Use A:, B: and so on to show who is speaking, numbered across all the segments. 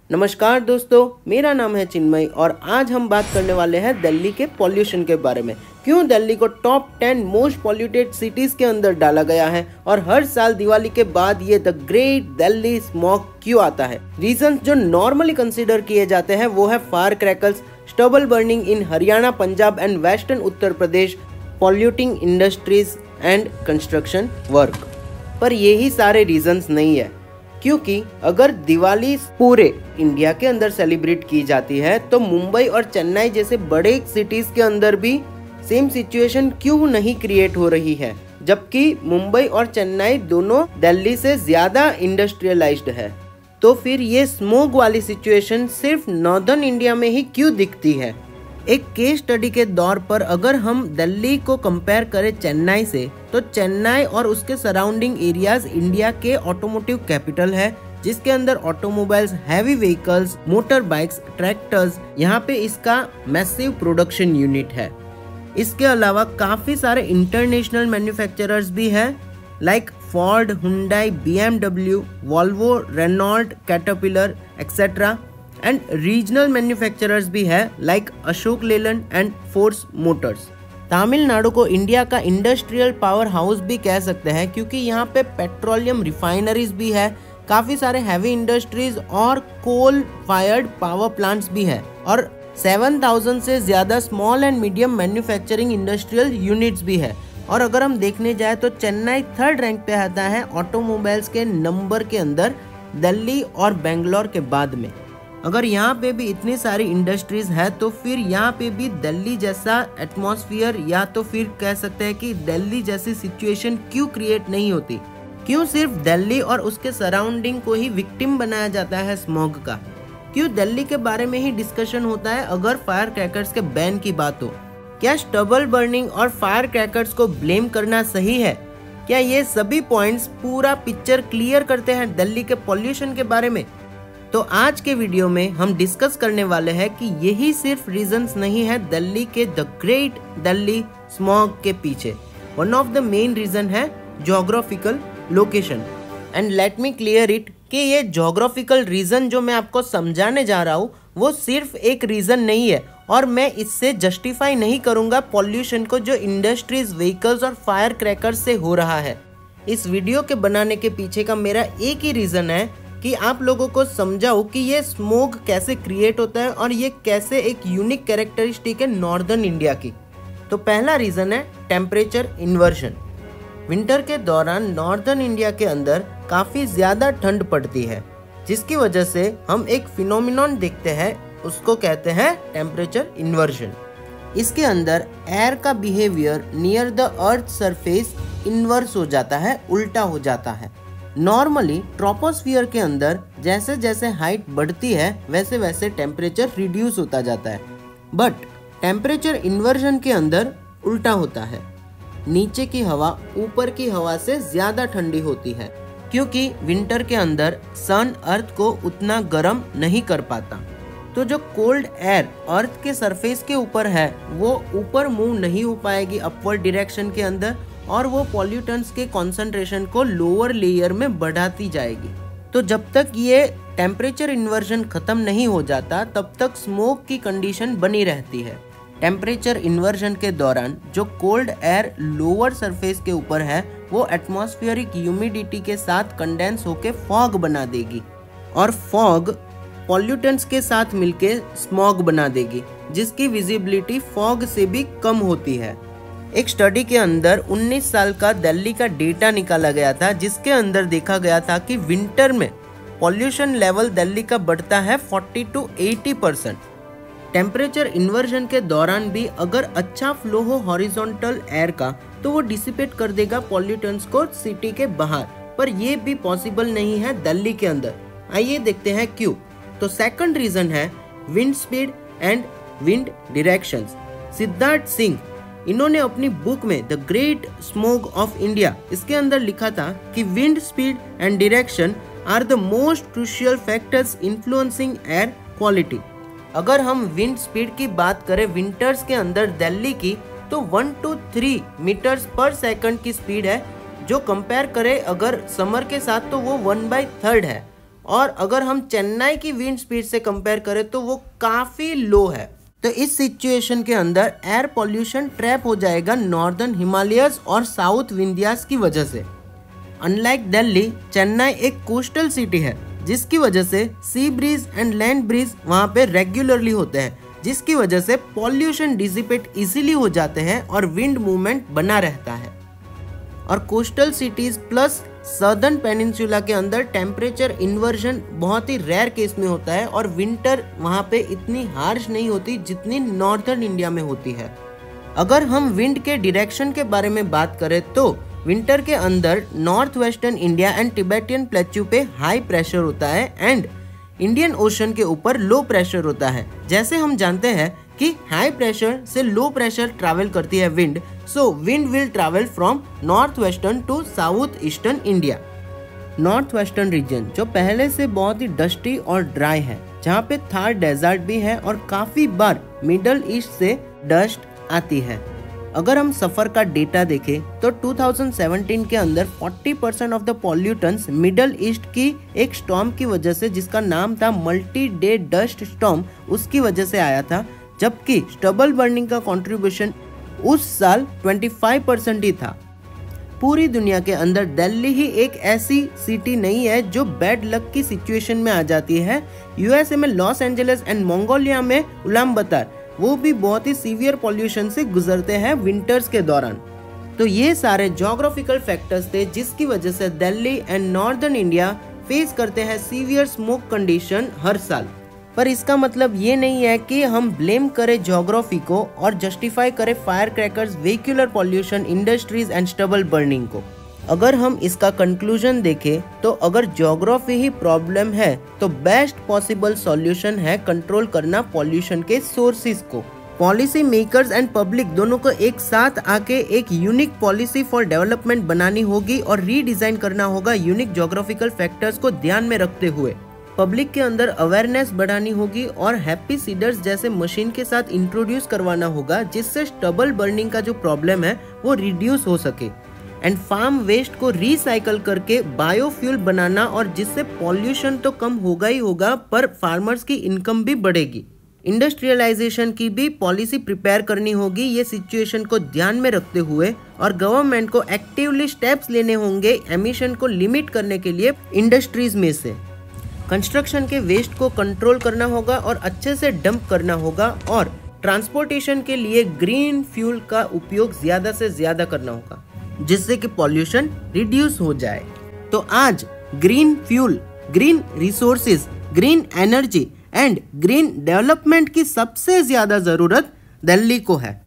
A: नमस्कार दोस्तों, मेरा नाम है चिन्मय और आज हम बात करने वाले हैं दिल्ली के पॉल्यूशन के बारे में। क्यों दिल्ली को टॉप 10 मोस्ट पॉल्यूटेड सिटीज के अंदर डाला गया है और हर साल दिवाली के बाद ये द ग्रेट दिल्ली स्मॉग क्यों आता है। रीजंस जो नॉर्मली कंसीडर किए जाते हैं वो है fire crackers, stubble burning in Haryana, Punjab and western Uttar Pradesh, polluting industries and construction work. पर यही सारे रीजंस नहीं है, क्योंकि अगर दिवाली पूरे इंडिया के अंदर सेलिब्रेट की जाती है तो मुंबई और चेन्नई जैसे बड़े सिटीज के अंदर भी सेम सिचुएशन क्यों नहीं क्रिएट हो रही है, जबकि मुंबई और चेन्नई दोनों दिल्ली से ज्यादा इंडस्ट्रियलाइज्ड है। तो फिर ये स्मोग वाली सिचुएशन सिर्फ नॉर्दर्न इंडिया में ही क्यों दिखती है। एक केस स्टडी के दौर पर अगर हम दिल्ली को कंपेयर करें चेन्नई से, तो चेन्नई और उसके सराउंडिंग एरियाज इंडिया के ऑटोमोटिव कैपिटल है, जिसके अंदर automobiles, heavy vehicles, motor bikes, tractors, यहाँ पे इसका मैसिव प्रोडक्शन यूनिट है। इसके अलावा काफी सारे इंटरनेशनल मैन्युफैक्चरर्स भी हैं, like Ford, Hyundai, BMW, Volvo, Renault, Caterpillar etcetera, and regional manufacturers भी है लाइक अशोक लेलैंड एंड फोर्स मोटर्स। तमिलनाडु को इंडिया का इंडस्ट्रियल पावर हाउस भी कह सकते हैं, क्योंकि यहाँ पे पेट्रोलियम रिफाइनरीज भी है, काफी सारे हैवी इंडस्ट्रीज और कोल फायर्ड पावर प्लांट्स भी है, और 7000 से ज्यादा small and medium manufacturing industrial units भी है। और अगर हम देखने जाए तो चेन्नई 3rd रैंक पे आता है ऑटोमोबाइल्स के नंबर के अंदर, दिल्ली और बेंगलोर के बाद में। अगर यहाँ पे भी इतनी सारी इंडस्ट्रीज है तो फिर यहाँ पे भी दिल्ली जैसा एटमॉस्फेयर, या तो फिर कह सकते हैं कि दिल्ली जैसी सिचुएशन क्यों क्रिएट नहीं होती। क्यों सिर्फ दिल्ली और उसके सराउंडिंग को ही विक्टिम बनाया जाता है स्मॉग का। क्यों दिल्ली के बारे में ही डिस्कशन होता है अगर फायर क्रैकर्स के बैन की बात हो। क्या स्टबल बर्निंग और फायर क्रैकर्स को ब्लेम करना सही है? क्या ये सभी पॉइंट्स पूरा पिक्चर क्लियर करते हैं दिल्ली के पॉल्यूशन के बारे में? तो आज के वीडियो में हम डिस्कस करने वाले हैं कि यही सिर्फ रीजंस नहीं है दिल्ली के द ग्रेट दिल्ली स्मॉग के पीछे। One of the main reason है geographical location. And let me clear it कि ये ज्योग्राफिकल रीजन जो मैं आपको समझाने जा रहा हूँ वो सिर्फ एक रीजन नहीं है, और मैं इससे जस्टिफाई नहीं करूँगा पॉल्यूशन को जो इंडस्ट्रीज, व्हीकल्स और फायर क्रैकर्स से हो रहा है। इस वीडियो के बनाने के पीछे का मेरा एक ही रीजन है कि आप लोगों को समझाऊं कि ये स्मोग कैसे क्रिएट होता है और ये कैसे एक यूनिक कैरेक्टरिस्टिक है नॉर्दर्न इंडिया की। तो पहला रीजन है टेम्परेचर इन्वर्जन। विंटर के दौरान नॉर्दर्न इंडिया के अंदर काफी ज्यादा ठंड पड़ती है, जिसकी वजह से हम एक फिनोमिनन देखते हैं, उसको कहते हैं टेम्परेचर इन्वर्जन। इसके अंदर एयर का behaviour near the earth surface inverse हो जाता है, उल्टा हो जाता है। नॉर्मली ट्रोपोस्फियर के अंदर जैसे जैसे हाइट बढ़ती है वैसे वैसे टेम्परेचर रिड्यूस होता जाता है, बट टेम्परेचर इन्वर्जन के अंदर उल्टा होता है। नीचे की हवा ऊपर की हवा से ज्यादा ठंडी होती है, क्योंकि विंटर के अंदर सन अर्थ को उतना गर्म नहीं कर पाता। तो जो कोल्ड एयर अर्थ के सरफेस के ऊपर है वो ऊपर मूव नहीं हो पाएगी अपवर्ड डायरेक्शन के अंदर, और वो पॉल्यूटेंट्स के कॉन्सेंट्रेशन को लोअर लेयर में बढ़ाती जाएगी। तो जब तक ये टेम्परेचर इन्वर्जन खत्म नहीं हो जाता तब तक स्मोक की कंडीशन बनी रहती है। टेम्परेचर इन्वर्जन के दौरान जो कोल्ड एयर लोअर सरफेस के ऊपर है वो एटमॉस्फेरिक ह्यूमिडिटी के साथ कंडेंस होकर फॉग बना देगी, और फॉग पॉल्यूटेंट्स के साथ मिलके स्मॉग बना देगी, जिसकी विजिबिलिटी फॉग से भी कम होती है। एक स्टडी के अंदर 19 साल का दिल्ली का डेटा निकाला गया था, जिसके अंदर देखा गया था कि विंटर में पॉल्यूशन लेवल दिल्ली का बढ़ता है 40 to 80%। टेम्परेचर इन्वर्जन के दौरान भी अगर अच्छा फ्लो हो हॉरिजॉन्टल एयर का तो वो डिसिपेट कर देगा पॉल्यूटेंट्स को सिटी के बाहर, पर ये भी पॉसिबल नहीं है दिल्ली के अंदर। आइए देखते हैं क्यों। तो सेकंड रीजन है wind speed and wind directions. Siddharth Singh, इन्होंने अपनी बुक में the great smog of India, इसके अंदर लिखा था कि wind speed and direction are the most crucial factors influencing air quality. अगर हम विंड स्पीड की बात करें विंटर्स के अंदर दिल्ली की, तो 1 to 3 मीटर्स पर सेकंड की स्पीड है, जो कंपेयर करें अगर समर के साथ तो वो 1/3 है। और अगर हम चेन्नई की विंड स्पीड से कंपेयर करें तो वो काफ़ी लो है। तो इस सिचुएशन के अंदर एयर पॉल्यूशन ट्रैप हो जाएगा नॉर्दर्न हिमालयस और साउथ विंध्यास की वजह से। अनलाइक दिल्ली, चेन्नई एक कोस्टल सिटी है जिसकी वजह से sea breeze and land breeze वहाँ पे रेगुलरली होते हैं, जिसकी वजह से पॉल्यूशन डिसिपेट इजीली हो जाते हैं और विंड मूवमेंट बना रहता है। और coastal cities plus southern peninsula के अंदर टेम्परेचर इन्वर्जन बहुत ही रेयर केस में होता है और विंटर वहाँ पे इतनी हार्श नहीं होती जितनी नॉर्दर्न इंडिया में होती है। अगर हम विंड के डायरेक्शन के बारे में बात करें तो विंटर के अंदर north western India and Tibetan plateau पे हाई प्रेशर होता है एंड इंडियन ओशन के ऊपर लो प्रेशर होता है। जैसे हम जानते हैं कि हाई प्रेशर से लो प्रेशर ट्रैवल करती है wind, so wind will travel from north western to south eastern India. North western region जो पहले से बहुत ही डस्टी और ड्राई है, जहाँ पे थार डेजर्ट भी है और काफी बार मिडल ईस्ट से डस्ट आती है। अगर हम सफर का डेटा देखें तो 2017 के अंदर 40% of the pollutants middle east की एक स्टॉर्म की वजह से, जिसका नाम था मल्टी डे डस्ट स्टॉर्म, उसकी वजह से आया था, जबकि स्टबल बर्निंग का कंट्रीब्यूशन उस साल 25% ही था। पूरी दुनिया के अंदर दिल्ली ही एक ऐसी सिटी नहीं है जो बैड लक की सिचुएशन में आ जाती है। यूएसए में लॉस एंजलिस एंड मंगोलिया में उलानबतर, वो भी बहुत ही सीवियर पॉल्यूशन से गुजरते हैं विंटर्स के दौरान। तो ये सारे ज्योग्राफिकल फैक्टर्स थे जिसकी वजह से Delhi and northern India face करते हैं सीवियर स्मोक कंडीशन हर साल। पर इसका मतलब ये नहीं है कि हम ब्लेम करें ज्योग्राफी को और जस्टिफाई करें fire crackers, vehicular pollution, industries and stubble burning को। अगर हम इसका कंक्लूजन देखें तो अगर ज्योग्राफी ही प्रॉब्लम है तो बेस्ट पॉसिबल सॉल्यूशन है कंट्रोल करना पॉल्यूशन के सोर्सेज को। पॉलिसी मेकर्स एंड पब्लिक दोनों को एक साथ आके एक यूनिक पॉलिसी फॉर डेवलपमेंट बनानी होगी और रीडिजाइन करना होगा यूनिक ज्योग्राफिकल फैक्टर्स को ध्यान में रखते हुए। पब्लिक के अंदर अवेयरनेस बढ़ानी होगी और हैप्पी सीडर्स जैसे मशीन के साथ इंट्रोड्यूस करवाना होगा जिससे स्टबल बर्निंग का जो प्रॉब्लम है वो रिड्यूस हो सके। एंड फार्म वेस्ट को रिसाइकल करके बायोफ्यूल बनाना, और जिससे पॉल्यूशन तो कम होगा ही होगा पर फार्मर्स की इनकम भी बढ़ेगी। इंडस्ट्रियलाइजेशन की भी पॉलिसी प्रिपेयर करनी होगी ये सिचुएशन को ध्यान में रखते हुए, और गवर्नमेंट को एक्टिवली स्टेप्स लेने होंगे एमिशन को लिमिट करने के लिए इंडस्ट्रीज में से। कंस्ट्रक्शन के वेस्ट को कंट्रोल करना होगा और अच्छे से डंप करना होगा, और ट्रांसपोर्टेशन के लिए ग्रीन फ्यूल का उपयोग ज्यादा से ज्यादा करना होगा जिससे कि पॉल्यूशन रिड्यूस हो जाए। तो आज green fuel, green resources, green energy and green development की सबसे ज्यादा जरूरत दिल्ली को है।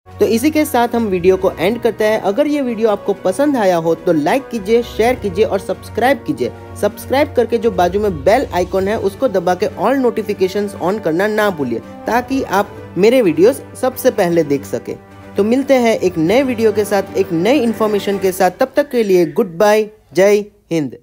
A: तो इसी के साथ हम वीडियो को एंड करते हैं। अगर ये वीडियो आपको पसंद आया हो तो लाइक कीजिए, शेयर कीजिए और सब्सक्राइब कीजिए। सब्सक्राइब करके जो बाजू में बेल आइकॉन है उसको दबा के ऑल नोटिफिकेशंस ऑन करना ना भूलिए ताकि आप मेरे वीडियोस सबसे पहले देख सके। तो मिलते हैं एक नए वीडियो के साथ, एक नई इन्फॉर्मेशन के साथ। तब तक के लिए गुड बाय, जय हिंद।